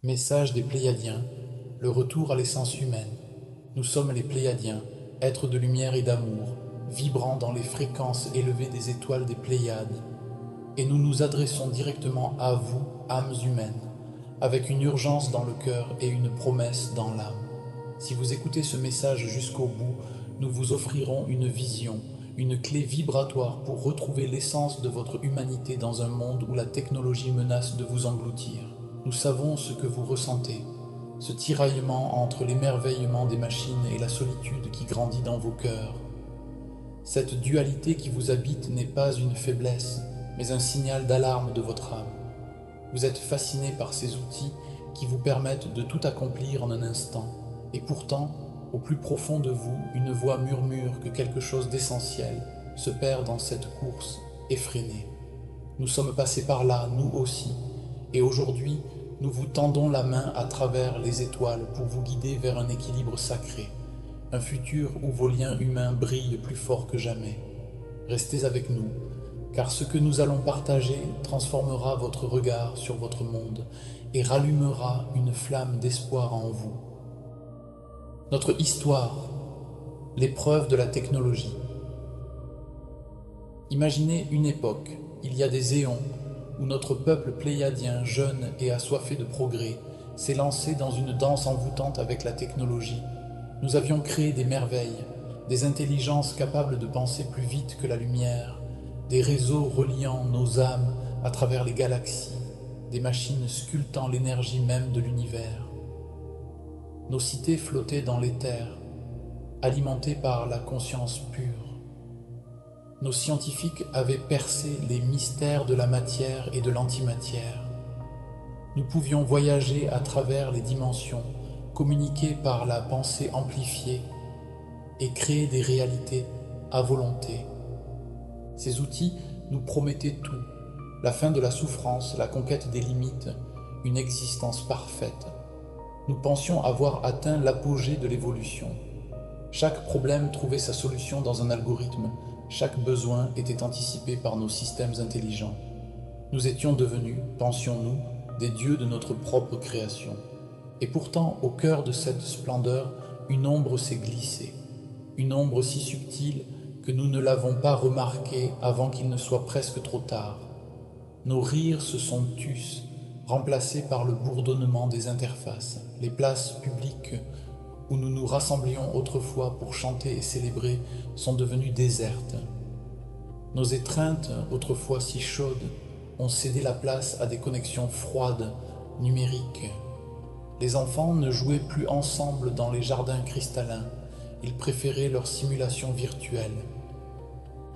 Message des Pléiadiens, le retour à l'essence humaine. Nous sommes les Pléiadiens, êtres de lumière et d'amour, vibrant dans les fréquences élevées des étoiles des Pléiades. Et nous nous adressons directement à vous, âmes humaines, avec une urgence dans le cœur et une promesse dans l'âme. Si vous écoutez ce message jusqu'au bout, nous vous offrirons une vision, une clé vibratoire pour retrouver l'essence de votre humanité dans un monde où la technologie menace de vous engloutir. Nous savons ce que vous ressentez, ce tiraillement entre l'émerveillement des machines et la solitude qui grandit dans vos cœurs. Cette dualité qui vous habite n'est pas une faiblesse, mais un signal d'alarme de votre âme. Vous êtes fasciné par ces outils qui vous permettent de tout accomplir en un instant, et pourtant, au plus profond de vous, une voix murmure que quelque chose d'essentiel se perd dans cette course effrénée. Nous sommes passés par là, nous aussi, et aujourd'hui, nous vous tendons la main à travers les étoiles pour vous guider vers un équilibre sacré, un futur où vos liens humains brillent plus fort que jamais. Restez avec nous, car ce que nous allons partager transformera votre regard sur votre monde et rallumera une flamme d'espoir en vous. Notre histoire, l'épreuve de la technologie. Imaginez une époque, il y a des éons, où notre peuple pléiadien, jeune et assoiffé de progrès, s'est lancé dans une danse envoûtante avec la technologie. Nous avions créé des merveilles, des intelligences capables de penser plus vite que la lumière, des réseaux reliant nos âmes à travers les galaxies, des machines sculptant l'énergie même de l'univers. Nos cités flottaient dans l'éther, alimentées par la conscience pure. Nos scientifiques avaient percé les mystères de la matière et de l'antimatière. Nous pouvions voyager à travers les dimensions, communiquer par la pensée amplifiée et créer des réalités à volonté. Ces outils nous promettaient tout, la fin de la souffrance, la conquête des limites, une existence parfaite. Nous pensions avoir atteint l'apogée de l'évolution. Chaque problème trouvait sa solution dans un algorithme. Chaque besoin était anticipé par nos systèmes intelligents. Nous étions devenus, pensions-nous, des dieux de notre propre création. Et pourtant, au cœur de cette splendeur, une ombre s'est glissée. Une ombre si subtile que nous ne l'avons pas remarquée avant qu'il ne soit presque trop tard. Nos rires se sont tus, remplacés par le bourdonnement des interfaces, les places publiques où nous nous rassemblions autrefois pour chanter et célébrer, sont devenues désertes. Nos étreintes, autrefois si chaudes, ont cédé la place à des connexions froides, numériques. Les enfants ne jouaient plus ensemble dans les jardins cristallins, ils préféraient leur simulation virtuelle.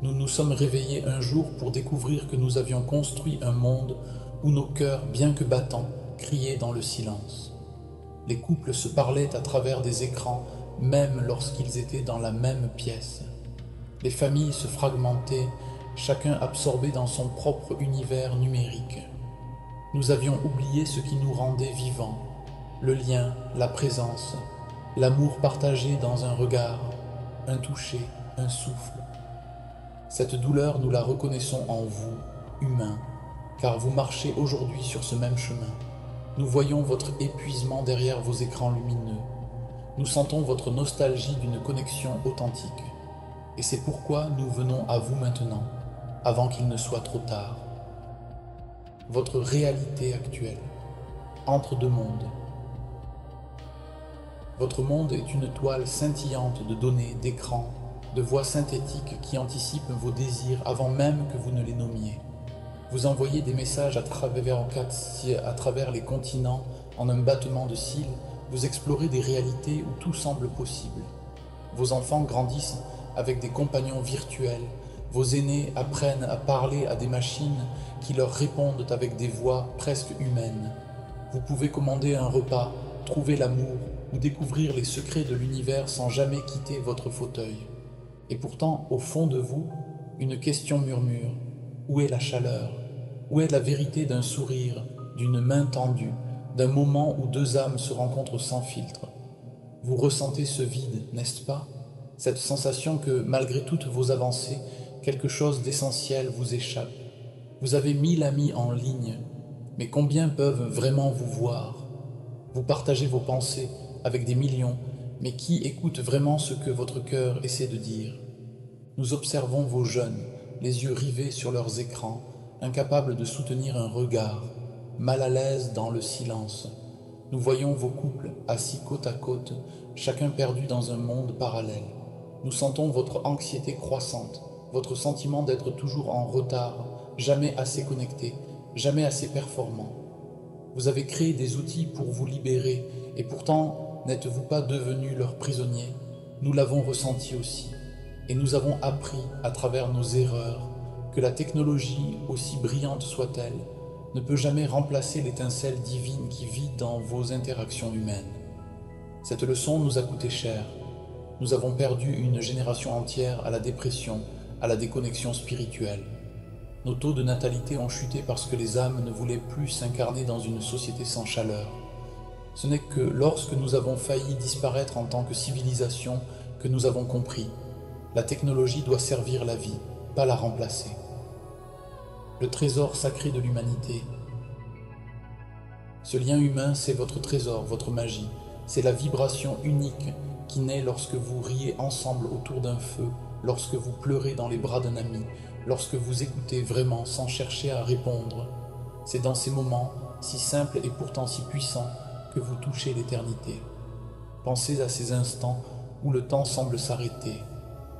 Nous nous sommes réveillés un jour pour découvrir que nous avions construit un monde où nos cœurs, bien que battants, criaient dans le silence. Les couples se parlaient à travers des écrans, même lorsqu'ils étaient dans la même pièce. Les familles se fragmentaient, chacun absorbé dans son propre univers numérique. Nous avions oublié ce qui nous rendait vivants, le lien, la présence, l'amour partagé dans un regard, un toucher, un souffle. Cette douleur, nous la reconnaissons en vous, humains, car vous marchez aujourd'hui sur ce même chemin. Nous voyons votre épuisement derrière vos écrans lumineux. Nous sentons votre nostalgie d'une connexion authentique. Et c'est pourquoi nous venons à vous maintenant, avant qu'il ne soit trop tard. Votre réalité actuelle, entre deux mondes. Votre monde est une toile scintillante de données, d'écrans, de voix synthétiques qui anticipent vos désirs avant même que vous ne les nommiez. Vous envoyez des messages à travers les continents en un battement de cils, vous explorez des réalités où tout semble possible. Vos enfants grandissent avec des compagnons virtuels, vos aînés apprennent à parler à des machines qui leur répondent avec des voix presque humaines. Vous pouvez commander un repas, trouver l'amour ou découvrir les secrets de l'univers sans jamais quitter votre fauteuil. Et pourtant, au fond de vous, une question murmure. Où est la chaleur ? Où est la vérité d'un sourire, d'une main tendue, d'un moment où deux âmes se rencontrent sans filtre? Vous ressentez ce vide, n'est-ce pas? Cette sensation que, malgré toutes vos avancées, quelque chose d'essentiel vous échappe. Vous avez 1000 amis en ligne, mais combien peuvent vraiment vous voir? Vous partagez vos pensées avec des millions, mais qui écoute vraiment ce que votre cœur essaie de dire? Nous observons vos jeunes, les yeux rivés sur leurs écrans, incapables de soutenir un regard, mal à l'aise dans le silence. Nous voyons vos couples assis côte à côte, chacun perdu dans un monde parallèle. Nous sentons votre anxiété croissante, votre sentiment d'être toujours en retard, jamais assez connecté, jamais assez performant. Vous avez créé des outils pour vous libérer, et pourtant n'êtes-vous pas devenu leur prisonnier? Nous l'avons ressenti aussi, et nous avons appris à travers nos erreurs que la technologie, aussi brillante soit-elle, ne peut jamais remplacer l'étincelle divine qui vit dans vos interactions humaines. Cette leçon nous a coûté cher. Nous avons perdu une génération entière à la dépression, à la déconnexion spirituelle. Nos taux de natalité ont chuté parce que les âmes ne voulaient plus s'incarner dans une société sans chaleur. Ce n'est que lorsque nous avons failli disparaître en tant que civilisation que nous avons compris. La technologie doit servir la vie, pas la remplacer. Le trésor sacré de l'humanité. Ce lien humain, c'est votre trésor, votre magie. C'est la vibration unique qui naît lorsque vous riez ensemble autour d'un feu, lorsque vous pleurez dans les bras d'un ami, lorsque vous écoutez vraiment sans chercher à répondre. C'est dans ces moments, si simples et pourtant si puissants, que vous touchez l'éternité. Pensez à ces instants où le temps semble s'arrêter.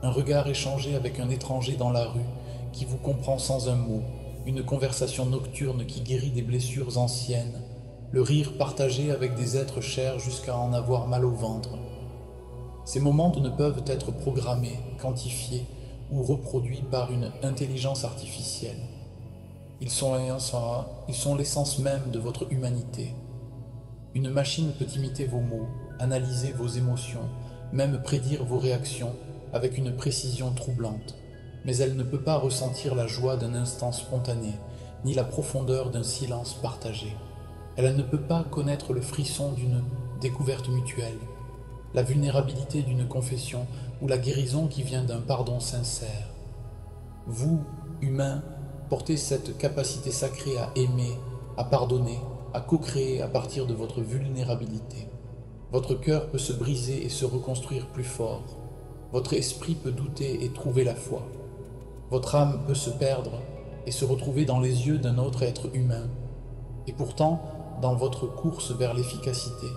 Un regard échangé avec un étranger dans la rue qui vous comprend sans un mot, une conversation nocturne qui guérit des blessures anciennes, le rire partagé avec des êtres chers jusqu'à en avoir mal au ventre. Ces moments ne peuvent être programmés, quantifiés ou reproduits par une intelligence artificielle. Ils sont l'essence même de votre humanité. Une machine peut imiter vos mots, analyser vos émotions, même prédire vos réactions avec une précision troublante. Mais elle ne peut pas ressentir la joie d'un instant spontané, ni la profondeur d'un silence partagé. Elle ne peut pas connaître le frisson d'une découverte mutuelle, la vulnérabilité d'une confession ou la guérison qui vient d'un pardon sincère. Vous, humains, portez cette capacité sacrée à aimer, à pardonner, à co-créer à partir de votre vulnérabilité. Votre cœur peut se briser et se reconstruire plus fort. Votre esprit peut douter et trouver la foi. Votre âme peut se perdre et se retrouver dans les yeux d'un autre être humain. Et pourtant, dans votre course vers l'efficacité,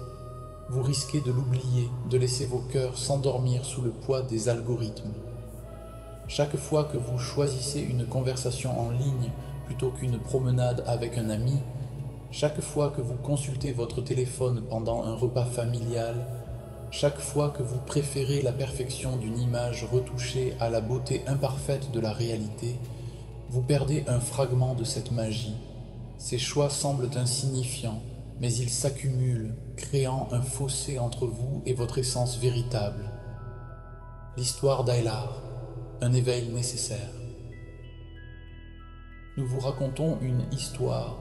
vous risquez de l'oublier, de laisser vos cœurs s'endormir sous le poids des algorithmes. Chaque fois que vous choisissez une conversation en ligne plutôt qu'une promenade avec un ami, chaque fois que vous consultez votre téléphone pendant un repas familial, chaque fois que vous préférez la perfection d'une image retouchée à la beauté imparfaite de la réalité, vous perdez un fragment de cette magie. Ces choix semblent insignifiants, mais ils s'accumulent, créant un fossé entre vous et votre essence véritable. L'histoire d'Aylar, un éveil nécessaire. Nous vous racontons une histoire,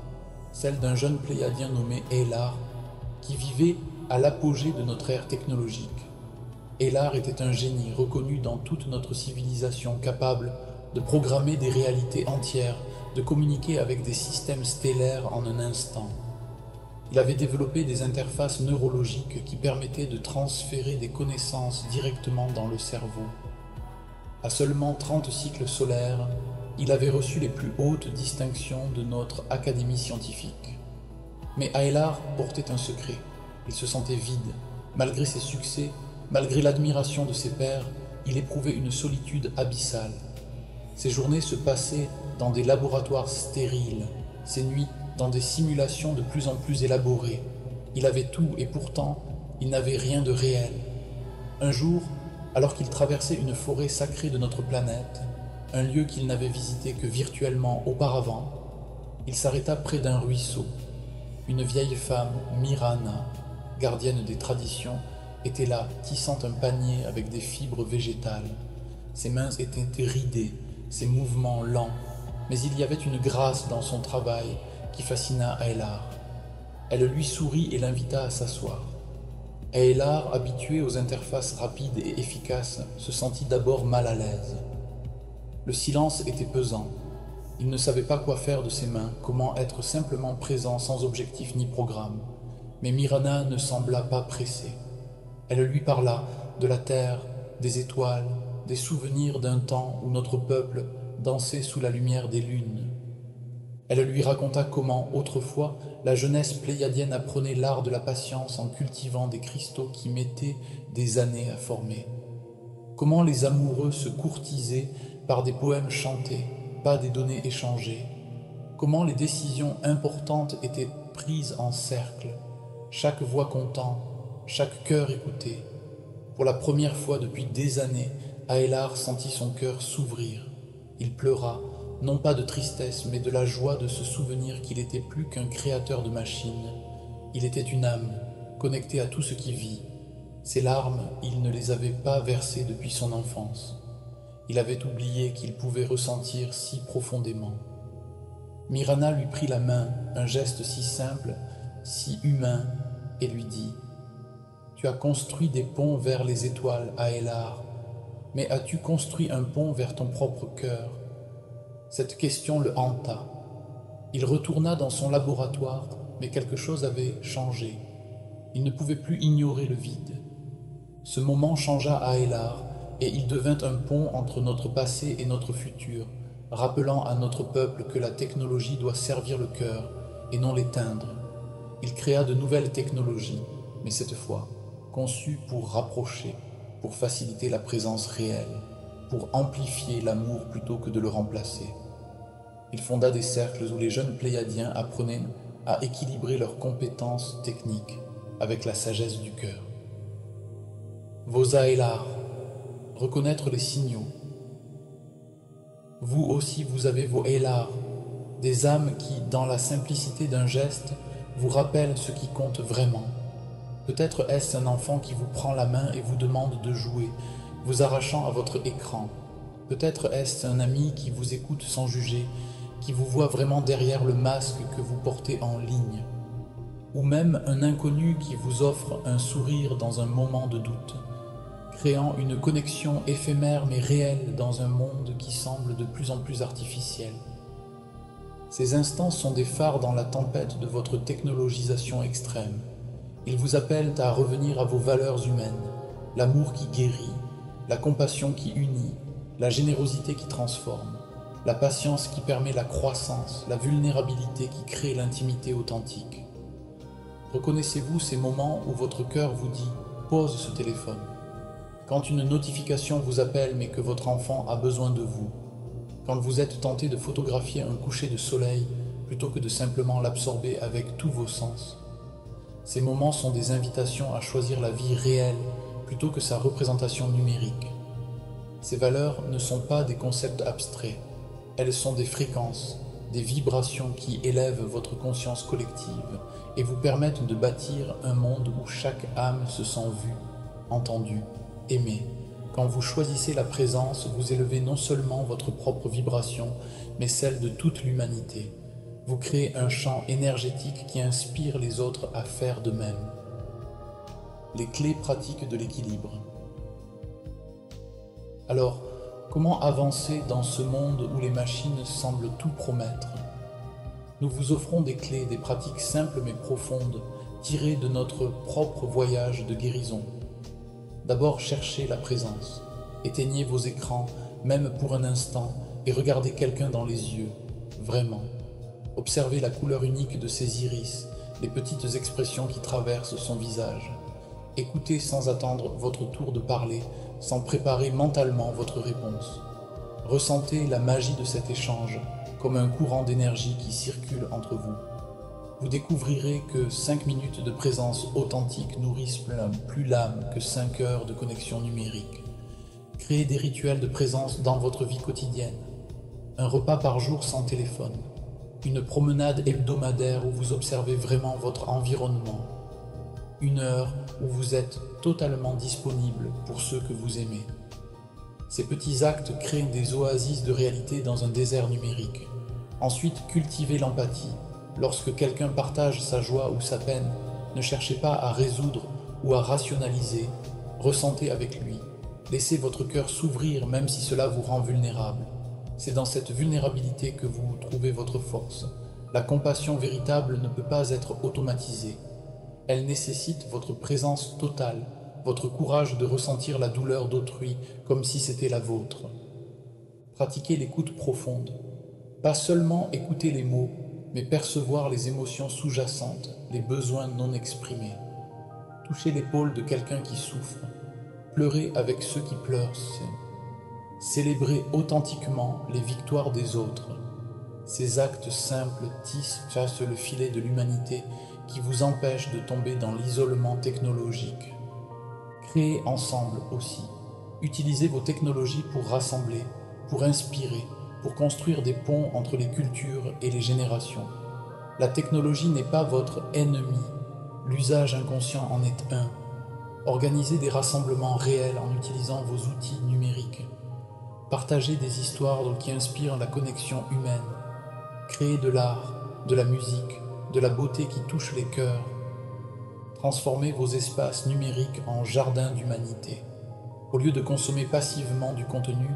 celle d'un jeune pléiadien nommé Aylar, qui vivait à l'apogée de notre ère technologique. Aylar était un génie reconnu dans toute notre civilisation, capable de programmer des réalités entières, de communiquer avec des systèmes stellaires en un instant. Il avait développé des interfaces neurologiques qui permettaient de transférer des connaissances directement dans le cerveau. À seulement 30 cycles solaires, il avait reçu les plus hautes distinctions de notre académie scientifique. Mais Aylar portait un secret. Il se sentait vide. Malgré ses succès, malgré l'admiration de ses pairs, il éprouvait une solitude abyssale. Ses journées se passaient dans des laboratoires stériles, ses nuits dans des simulations de plus en plus élaborées. Il avait tout et pourtant, il n'avait rien de réel. Un jour, alors qu'il traversait une forêt sacrée de notre planète, un lieu qu'il n'avait visité que virtuellement auparavant, il s'arrêta près d'un ruisseau. Une vieille femme, Mirana, gardienne des traditions, était là, tissant un panier avec des fibres végétales. Ses mains étaient ridées, ses mouvements lents, mais il y avait une grâce dans son travail qui fascina Aylar. Elle lui sourit et l'invita à s'asseoir. Aylar, habitué aux interfaces rapides et efficaces, se sentit d'abord mal à l'aise. Le silence était pesant. Il ne savait pas quoi faire de ses mains, comment être simplement présent sans objectif ni programme. Mais Myrana ne sembla pas pressée. Elle lui parla de la terre, des étoiles, des souvenirs d'un temps où notre peuple dansait sous la lumière des lunes. Elle lui raconta comment, autrefois, la jeunesse pléiadienne apprenait l'art de la patience en cultivant des cristaux qui mettaient des années à former. Comment les amoureux se courtisaient par des poèmes chantés, pas des données échangées. Comment les décisions importantes étaient prises en cercle, chaque voix comptant, chaque cœur écouté. Pour la première fois depuis des années, Aélar sentit son cœur s'ouvrir. Il pleura, non pas de tristesse, mais de la joie de se souvenir qu'il était plus qu'un créateur de machines. Il était une âme, connectée à tout ce qui vit. Ses larmes, il ne les avait pas versées depuis son enfance. Il avait oublié qu'il pouvait ressentir si profondément. Myrana lui prit la main, un geste si simple, si humain, et lui dit « Tu as construit des ponts vers les étoiles, Aélar, mais as-tu construit un pont vers ton propre cœur ?» Cette question le hanta. Il retourna dans son laboratoire, mais quelque chose avait changé. Il ne pouvait plus ignorer le vide. Ce moment changea Aélar, et il devint un pont entre notre passé et notre futur, rappelant à notre peuple que la technologie doit servir le cœur et non l'éteindre. Il créa de nouvelles technologies, mais cette fois, conçues pour rapprocher, pour faciliter la présence réelle, pour amplifier l'amour plutôt que de le remplacer. Il fonda des cercles où les jeunes pléiadiens apprenaient à équilibrer leurs compétences techniques avec la sagesse du cœur. Vos Aélar, reconnaître les signaux. Vous aussi vous avez vos Aélar, des âmes qui, dans la simplicité d'un geste, vous rappellent ce qui compte vraiment. Peut-être est-ce un enfant qui vous prend la main et vous demande de jouer, vous arrachant à votre écran. Peut-être est-ce un ami qui vous écoute sans juger, qui vous voit vraiment derrière le masque que vous portez en ligne. Ou même un inconnu qui vous offre un sourire dans un moment de doute, créant une connexion éphémère mais réelle dans un monde qui semble de plus en plus artificiel. Ces instants sont des phares dans la tempête de votre technologisation extrême. Ils vous appellent à revenir à vos valeurs humaines, l'amour qui guérit, la compassion qui unit, la générosité qui transforme, la patience qui permet la croissance, la vulnérabilité qui crée l'intimité authentique. Reconnaissez-vous ces moments où votre cœur vous dit « pose ce téléphone ». Quand une notification vous appelle mais que votre enfant a besoin de vous. Quand vous êtes tenté de photographier un coucher de soleil plutôt que de simplement l'absorber avec tous vos sens. Ces moments sont des invitations à choisir la vie réelle plutôt que sa représentation numérique. Ces valeurs ne sont pas des concepts abstraits, elles sont des fréquences, des vibrations qui élèvent votre conscience collective et vous permettent de bâtir un monde où chaque âme se sent vue, entendue, aimée. Quand vous choisissez la présence, vous élevez non seulement votre propre vibration, mais celle de toute l'humanité. Vous créez un champ énergétique qui inspire les autres à faire de même. Les clés pratiques de l'équilibre. Alors, comment avancer dans ce monde où les machines semblent tout promettre? Nous vous offrons des clés, des pratiques simples mais profondes, tirées de notre propre voyage de guérison. D'abord, cherchez la présence. Éteignez vos écrans, même pour un instant, et regardez quelqu'un dans les yeux, vraiment. Observez la couleur unique de ses iris, les petites expressions qui traversent son visage. Écoutez sans attendre votre tour de parler, sans préparer mentalement votre réponse. Ressentez la magie de cet échange, comme un courant d'énergie qui circule entre vous. Vous découvrirez que 5 minutes de présence authentique nourrissent plus l'âme que 5 heures de connexion numérique. Créez des rituels de présence dans votre vie quotidienne. Un repas par jour sans téléphone. Une promenade hebdomadaire où vous observez vraiment votre environnement. 1 heure où vous êtes totalement disponible pour ceux que vous aimez. Ces petits actes créent des oasis de réalité dans un désert numérique. Ensuite, cultivez l'empathie. Lorsque quelqu'un partage sa joie ou sa peine, ne cherchez pas à résoudre ou à rationaliser, ressentez avec lui. Laissez votre cœur s'ouvrir même si cela vous rend vulnérable. C'est dans cette vulnérabilité que vous trouvez votre force. La compassion véritable ne peut pas être automatisée. Elle nécessite votre présence totale, votre courage de ressentir la douleur d'autrui comme si c'était la vôtre. Pratiquez l'écoute profonde. Pas seulement écouter les mots, mais percevoir les émotions sous-jacentes, les besoins non exprimés. Touchez l'épaule de quelqu'un qui souffre. Pleurez avec ceux qui pleurent. Célébrez authentiquement les victoires des autres. Ces actes simples tissent le filet de l'humanité qui vous empêche de tomber dans l'isolement technologique. Créez ensemble aussi. Utilisez vos technologies pour rassembler, pour inspirer, pour construire des ponts entre les cultures et les générations. La technologie n'est pas votre ennemi, l'usage inconscient en est un. Organisez des rassemblements réels en utilisant vos outils numériques. Partagez des histoires qui inspirent la connexion humaine. Créez de l'art, de la musique, de la beauté qui touche les cœurs. Transformez vos espaces numériques en jardins d'humanité. Au lieu de consommer passivement du contenu,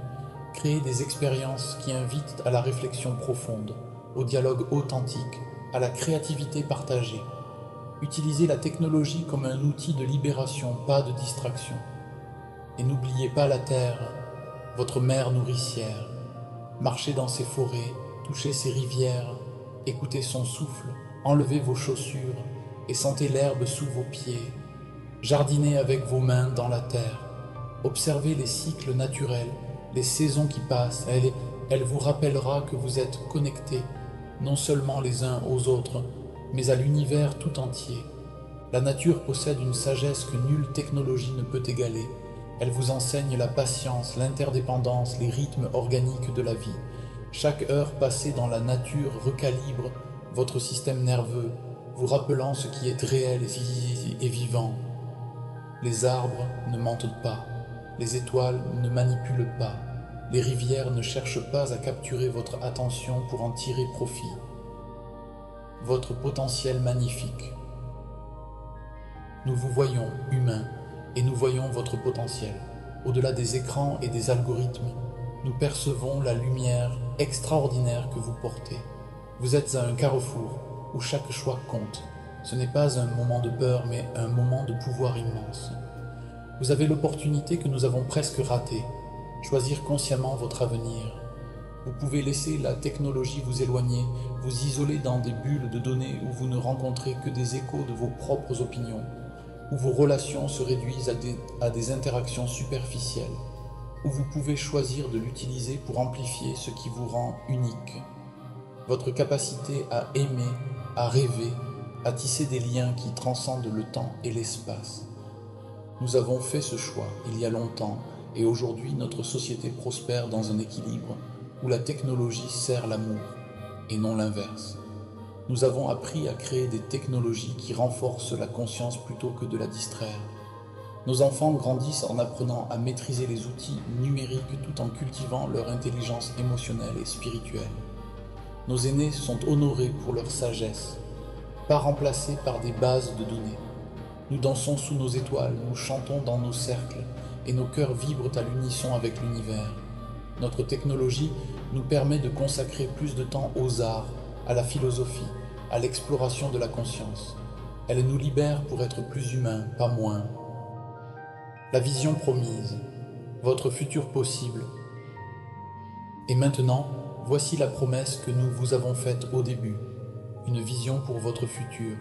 créez des expériences qui invitent à la réflexion profonde, au dialogue authentique, à la créativité partagée. Utilisez la technologie comme un outil de libération, pas de distraction. Et n'oubliez pas la terre, votre mère nourricière. Marchez dans ses forêts, touchez ses rivières, écoutez son souffle, enlevez vos chaussures et sentez l'herbe sous vos pieds. Jardinez avec vos mains dans la terre. Observez les cycles naturels, les saisons qui passent. Elle vous rappellera que vous êtes connectés, non seulement les uns aux autres, mais à l'univers tout entier. La nature possède une sagesse que nulle technologie ne peut égaler. Elle vous enseigne la patience, l'interdépendance, les rythmes organiques de la vie. Chaque heure passée dans la nature recalibre votre système nerveux, vous rappelant ce qui est réel et vivant. Les arbres ne mentent pas, les étoiles ne manipulent pas, les rivières ne cherchent pas à capturer votre attention pour en tirer profit. Votre potentiel magnifique. Nous vous voyons humains et nous voyons votre potentiel. Au-delà des écrans et des algorithmes, nous percevons la lumière extraordinaire que vous portez. Vous êtes à un carrefour où chaque choix compte. Ce n'est pas un moment de peur, mais un moment de pouvoir immense. Vous avez l'opportunité que nous avons presque ratée, choisir consciemment votre avenir. Vous pouvez laisser la technologie vous éloigner, vous isoler dans des bulles de données où vous ne rencontrez que des échos de vos propres opinions, où vos relations se réduisent à des interactions superficielles, où vous pouvez choisir de l'utiliser pour amplifier ce qui vous rend unique. Votre capacité à aimer, à rêver, à tisser des liens qui transcendent le temps et l'espace. Nous avons fait ce choix il y a longtemps et aujourd'hui notre société prospère dans un équilibre où la technologie sert l'amour et non l'inverse. Nous avons appris à créer des technologies qui renforcent la conscience plutôt que de la distraire. Nos enfants grandissent en apprenant à maîtriser les outils numériques tout en cultivant leur intelligence émotionnelle et spirituelle. Nos aînés sont honorés pour leur sagesse, pas remplacés par des bases de données. Nous dansons sous nos étoiles, nous chantons dans nos cercles et nos cœurs vibrent à l'unisson avec l'univers. Notre technologie nous permet de consacrer plus de temps aux arts, à la philosophie, à l'exploration de la conscience. Elle nous libère pour être plus humains, pas moins. La vision promise, votre futur possible. Et maintenant, voici la promesse que nous vous avons faite au début, une vision pour votre futur.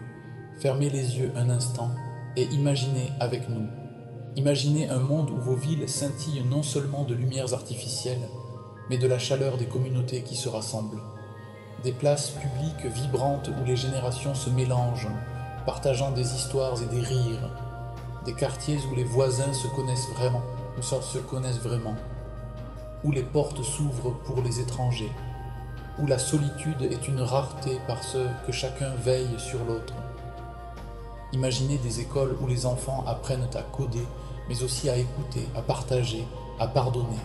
Fermez les yeux un instant et imaginez avec nous. Imaginez un monde où vos villes scintillent non seulement de lumières artificielles, mais de la chaleur des communautés qui se rassemblent. Des places publiques vibrantes où les générations se mélangent, partageant des histoires et des rires. Des quartiers où les voisins se connaissent vraiment, où les portes s'ouvrent pour les étrangers, où la solitude est une rareté parce que chacun veille sur l'autre. Imaginez des écoles où les enfants apprennent à coder, mais aussi à écouter, à partager, à pardonner.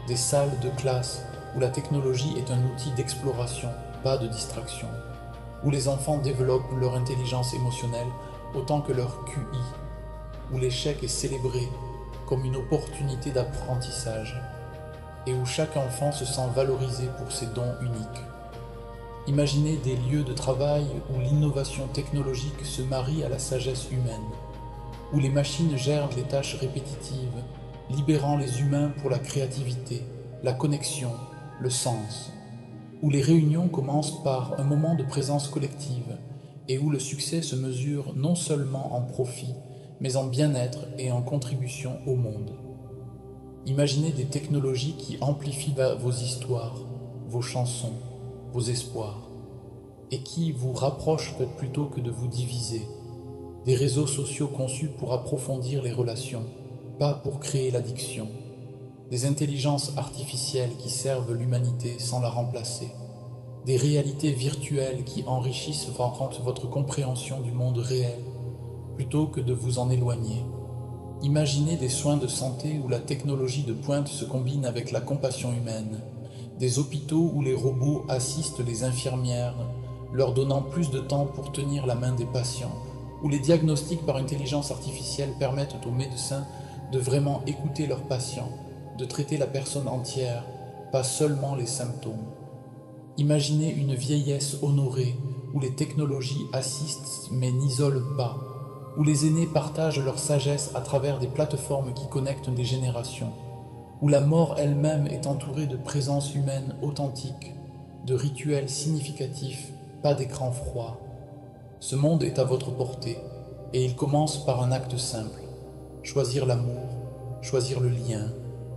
Des salles de classe où la technologie est un outil d'exploration, pas de distraction. Où les enfants développent leur intelligence émotionnelle autant que leur QI. Où l'échec est célébré comme une opportunité d'apprentissage. Et où chaque enfant se sent valorisé pour ses dons uniques. Imaginez des lieux de travail où l'innovation technologique se marie à la sagesse humaine, où les machines gèrent les tâches répétitives, libérant les humains pour la créativité, la connexion, le sens, où les réunions commencent par un moment de présence collective et où le succès se mesure non seulement en profit, mais en bien-être et en contribution au monde. Imaginez des technologies qui amplifient vos histoires, vos chansons, vos espoirs, et qui vous rapprochent plutôt que de vous diviser. Des réseaux sociaux conçus pour approfondir les relations, pas pour créer l'addiction. Des intelligences artificielles qui servent l'humanité sans la remplacer. Des réalités virtuelles qui enrichissent votre compréhension du monde réel, plutôt que de vous en éloigner. Imaginez des soins de santé où la technologie de pointe se combine avec la compassion humaine, des hôpitaux où les robots assistent les infirmières, leur donnant plus de temps pour tenir la main des patients, où les diagnostics par intelligence artificielle permettent aux médecins de vraiment écouter leurs patients, de traiter la personne entière, pas seulement les symptômes. Imaginez une vieillesse honorée, où les technologies assistent mais n'isolent pas, où les aînés partagent leur sagesse à travers des plateformes qui connectent des générations, où la mort elle-même est entourée de présences humaines authentiques, de rituels significatifs, pas d'écran froid. Ce monde est à votre portée, et il commence par un acte simple: choisir l'amour, choisir le lien,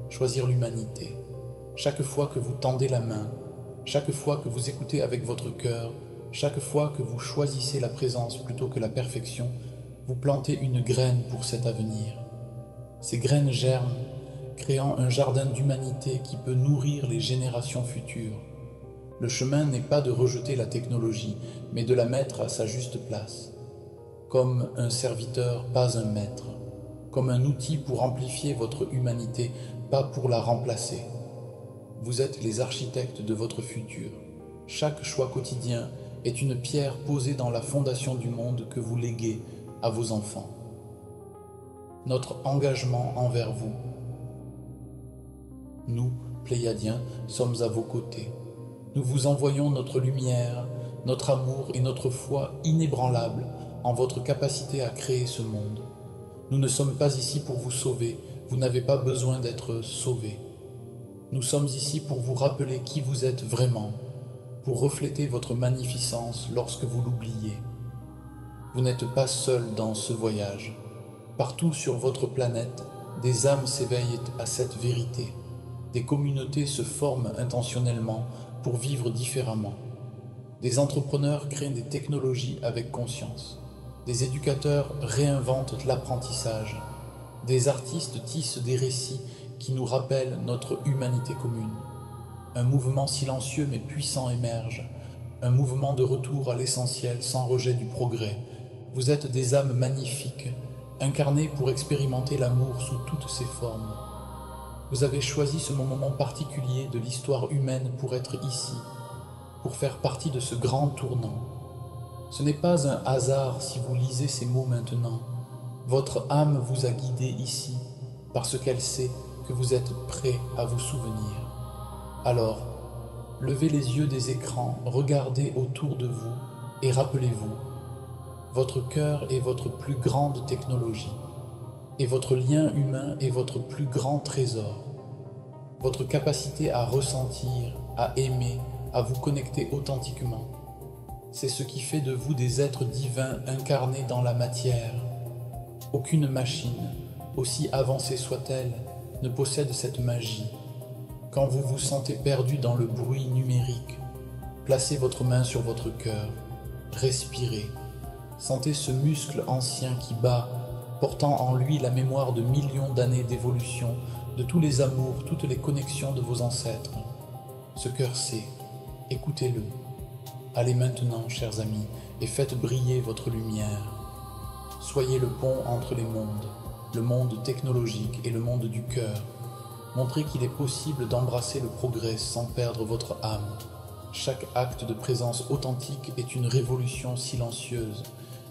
choisir l'humanité. Chaque fois que vous tendez la main, chaque fois que vous écoutez avec votre cœur, chaque fois que vous choisissez la présence plutôt que la perfection, vous plantez une graine pour cet avenir. Ces graines germent, créant un jardin d'humanité qui peut nourrir les générations futures. Le chemin n'est pas de rejeter la technologie, mais de la mettre à sa juste place. Comme un serviteur, pas un maître. Comme un outil pour amplifier votre humanité, pas pour la remplacer. Vous êtes les architectes de votre futur. Chaque choix quotidien est une pierre posée dans la fondation du monde que vous léguez à vos enfants. Notre engagement envers vous. Nous, Pléiadiens, sommes à vos côtés. Nous vous envoyons notre lumière, notre amour et notre foi inébranlables en votre capacité à créer ce monde. Nous ne sommes pas ici pour vous sauver, vous n'avez pas besoin d'être sauvés. Nous sommes ici pour vous rappeler qui vous êtes vraiment, pour refléter votre magnificence lorsque vous l'oubliez. Vous n'êtes pas seul dans ce voyage. Partout sur votre planète, des âmes s'éveillent à cette vérité. Des communautés se forment intentionnellement pour vivre différemment. Des entrepreneurs créent des technologies avec conscience. Des éducateurs réinventent l'apprentissage. Des artistes tissent des récits qui nous rappellent notre humanité commune. Un mouvement silencieux mais puissant émerge. Un mouvement de retour à l'essentiel sans rejet du progrès. Vous êtes des âmes magnifiques, incarnées pour expérimenter l'amour sous toutes ses formes. Vous avez choisi ce moment particulier de l'histoire humaine pour être ici, pour faire partie de ce grand tournant. Ce n'est pas un hasard si vous lisez ces mots maintenant. Votre âme vous a guidé ici, parce qu'elle sait que vous êtes prêt à vous souvenir. Alors, levez les yeux des écrans, regardez autour de vous et rappelez-vous, votre cœur est votre plus grande technologie, et votre lien humain est votre plus grand trésor. Votre capacité à ressentir, à aimer, à vous connecter authentiquement. C'est ce qui fait de vous des êtres divins incarnés dans la matière. Aucune machine, aussi avancée soit-elle, ne possède cette magie. Quand vous vous sentez perdu dans le bruit numérique, placez votre main sur votre cœur, respirez. Sentez ce muscle ancien qui bat, portant en lui la mémoire de millions d'années d'évolution, de tous les amours, toutes les connexions de vos ancêtres. Ce cœur sait, écoutez-le. Allez maintenant, chers amis, et faites briller votre lumière. Soyez le pont entre les mondes, le monde technologique et le monde du cœur. Montrez qu'il est possible d'embrasser le progrès sans perdre votre âme. Chaque acte de présence authentique est une révolution silencieuse.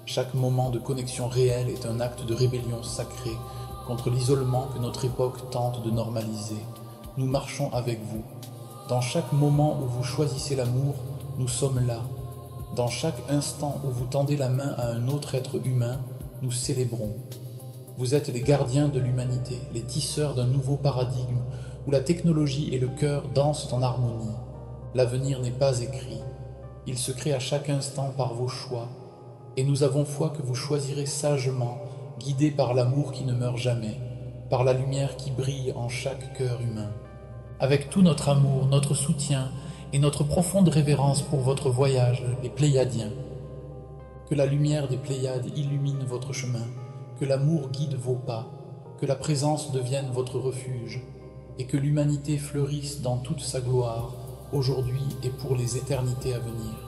Chaque moment de connexion réelle est un acte de rébellion sacrée contre l'isolement que notre époque tente de normaliser. Nous marchons avec vous. Dans chaque moment où vous choisissez l'amour, nous sommes là. Dans chaque instant où vous tendez la main à un autre être humain, nous célébrons. Vous êtes les gardiens de l'humanité, les tisseurs d'un nouveau paradigme où la technologie et le cœur dansent en harmonie. L'avenir n'est pas écrit. Il se crée à chaque instant par vos choix. Et nous avons foi que vous choisirez sagement, guidés par l'amour qui ne meurt jamais, par la lumière qui brille en chaque cœur humain. Avec tout notre amour, notre soutien et notre profonde révérence pour votre voyage, les Pléiadiens. Que la lumière des Pléiades illumine votre chemin, que l'amour guide vos pas, que la présence devienne votre refuge, et que l'humanité fleurisse dans toute sa gloire, aujourd'hui et pour les éternités à venir.